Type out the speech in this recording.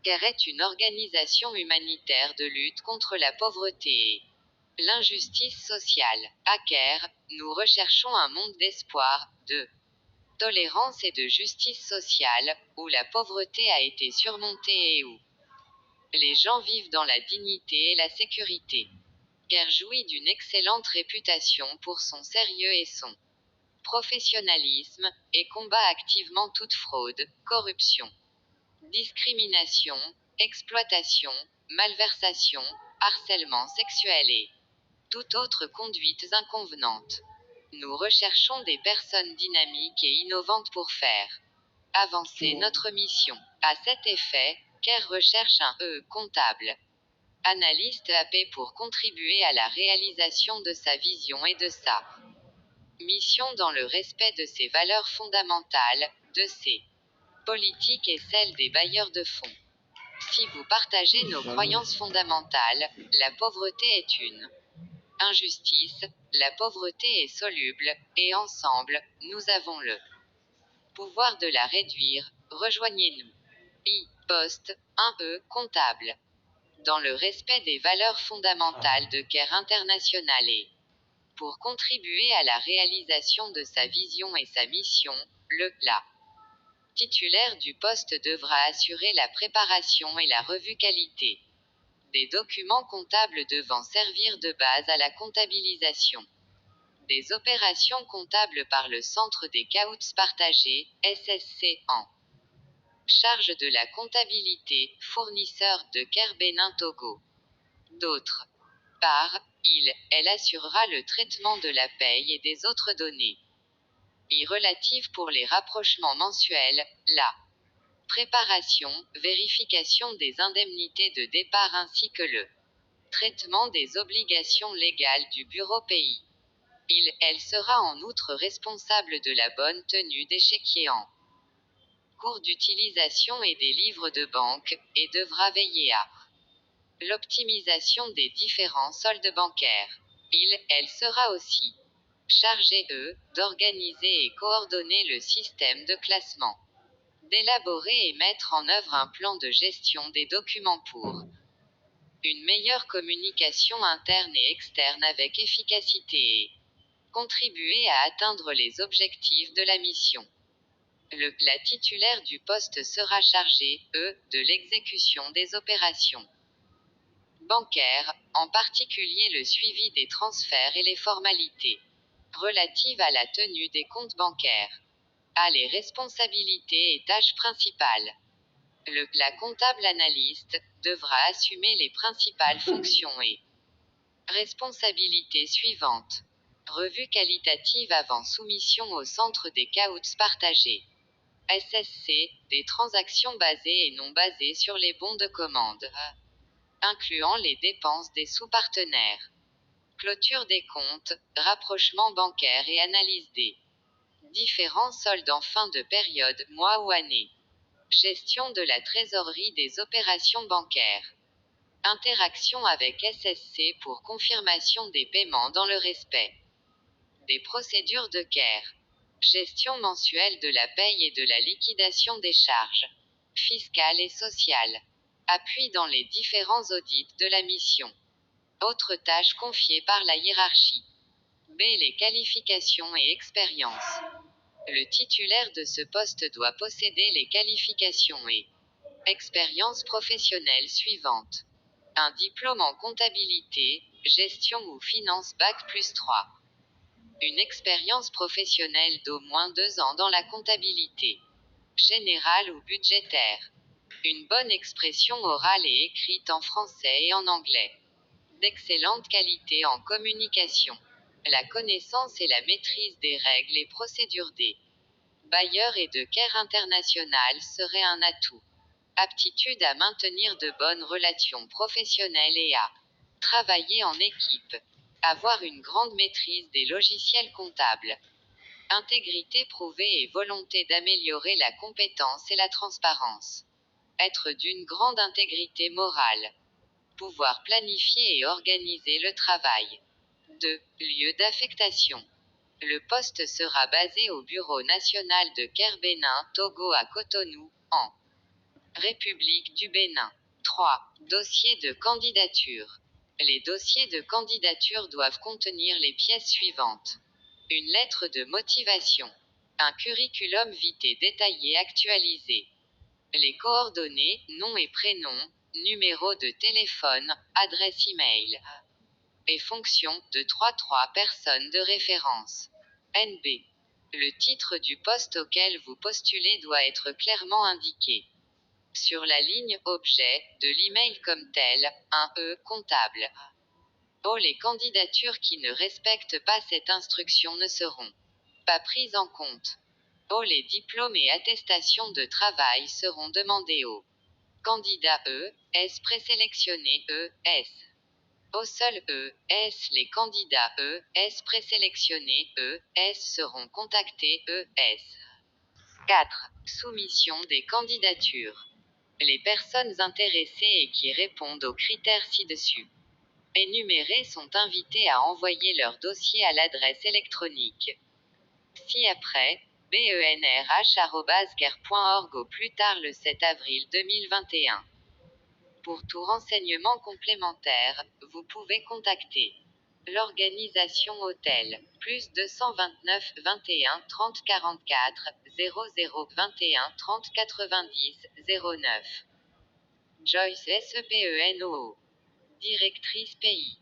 CARE est une organisation humanitaire de lutte contre la pauvreté et l'injustice sociale. À CARE, nous recherchons un monde d'espoir, de tolérance et de justice sociale, où la pauvreté a été surmontée et où les gens vivent dans la dignité et la sécurité. CARE jouit d'une excellente réputation pour son sérieux et son professionnalisme, et combat activement toute fraude, corruption, discrimination, exploitation, malversation, harcèlement sexuel et toute autre conduite inconvenante. Nous recherchons des personnes dynamiques et innovantes pour faire avancer notre mission. À cet effet, CARE recherche un comptable, analyste AP pour contribuer à la réalisation de sa vision et de sa mission dans le respect de ses valeurs fondamentales, de ses politiques et celles des bailleurs de fonds. Si vous partagez nos croyances fondamentales, la pauvreté est une injustice, la pauvreté est soluble, et ensemble, nous avons le pouvoir de la réduire. Rejoignez-nous. Poste 1 comptable. Dans le respect des valeurs fondamentales de CARE International et pour contribuer à la réalisation de sa vision et sa mission, la titulaire du poste devra assurer la préparation et la revue qualité des documents comptables devant servir de base à la comptabilisation des opérations comptables par le Centre des caouts partagés, SSC, en charge de la comptabilité, fournisseur de CARE Bénin Togo. D'autre part, elle assurera le traitement de la paye et des autres données relatives pour les rapprochements mensuels, la préparation, vérification des indemnités de départ ainsi que le traitement des obligations légales du bureau pays. Elle sera en outre responsable de la bonne tenue des chéquiers en cours d'utilisation et des livres de banque, et devra veiller à l'optimisation des différents soldes bancaires. Elle sera aussi chargée, d'organiser et coordonner le système de classement, d'élaborer et mettre en œuvre un plan de gestion des documents pour une meilleure communication interne et externe avec efficacité et contribuer à atteindre les objectifs de la mission. La titulaire du poste sera chargée, de l'exécution des opérations bancaires, en particulier le suivi des transferts et les formalités relatives à la tenue des comptes bancaires. A les responsabilités et tâches principales. La comptable analyste devra assumer les principales fonctions et responsabilités suivantes. Revue qualitative avant soumission au Centre des caouts partagés. SSC, des transactions basées et non basées sur les bons de commande, incluant les dépenses des sous-partenaires. Clôture des comptes, rapprochement bancaire et analyse des différents soldes en fin de période, mois ou année. Gestion de la trésorerie des opérations bancaires. Interaction avec SSC pour confirmation des paiements dans le respect des procédures de CARE. Gestion mensuelle de la paye et de la liquidation des charges fiscales et sociales. Appui dans les différents audits de la mission. Autres tâches confiées par la hiérarchie. B. Les qualifications et expériences. Le titulaire de ce poste doit posséder les qualifications et expériences professionnelles suivantes. Un diplôme en comptabilité, gestion ou finance bac+3. Une expérience professionnelle d'au moins 2 ans dans la comptabilité générale ou budgétaire. Une bonne expression orale et écrite en français et en anglais. D'excellente qualité en communication. La connaissance et la maîtrise des règles et procédures des bailleurs et de CARE International seraient un atout. Aptitude à maintenir de bonnes relations professionnelles et à travailler en équipe. Avoir une grande maîtrise des logiciels comptables. Intégrité prouvée et volonté d'améliorer la compétence et la transparence. Être d'une grande intégrité morale. Pouvoir planifier et organiser le travail. 2. Lieu d'affectation. Le poste sera basé au Bureau national de CARE Bénin, Togo à Cotonou, en République du Bénin. 3. Dossier de candidature. Les dossiers de candidature doivent contenir les pièces suivantes. Une lettre de motivation. Un curriculum vitae détaillé actualisé. Les coordonnées, nom et prénom, numéro de téléphone, adresse e-mail. Et fonction de 3 personnes de référence. NB. Le titre du poste auquel vous postulez doit être clairement indiqué. Sur la ligne objet de l'email comme tel, un E comptable. Les candidatures qui ne respectent pas cette instruction ne seront pas prises en compte. Les diplômes et attestations de travail seront demandés aux candidats ES présélectionnés ES. Au seul ES, les candidats ES présélectionnés ES seront contactés ES. 4. Soumission des candidatures. Les personnes intéressées et qui répondent aux critères ci-dessus énumérés sont invitées à envoyer leur dossier à l'adresse électronique ci-après, benrh@ger.org au plus tard le 7 avril 2021. Pour tout renseignement complémentaire, vous pouvez contacter l'organisation Hôtel, plus 229 21 30 44 00 21 30 90 09. Joyce SEPENOO. Directrice pays.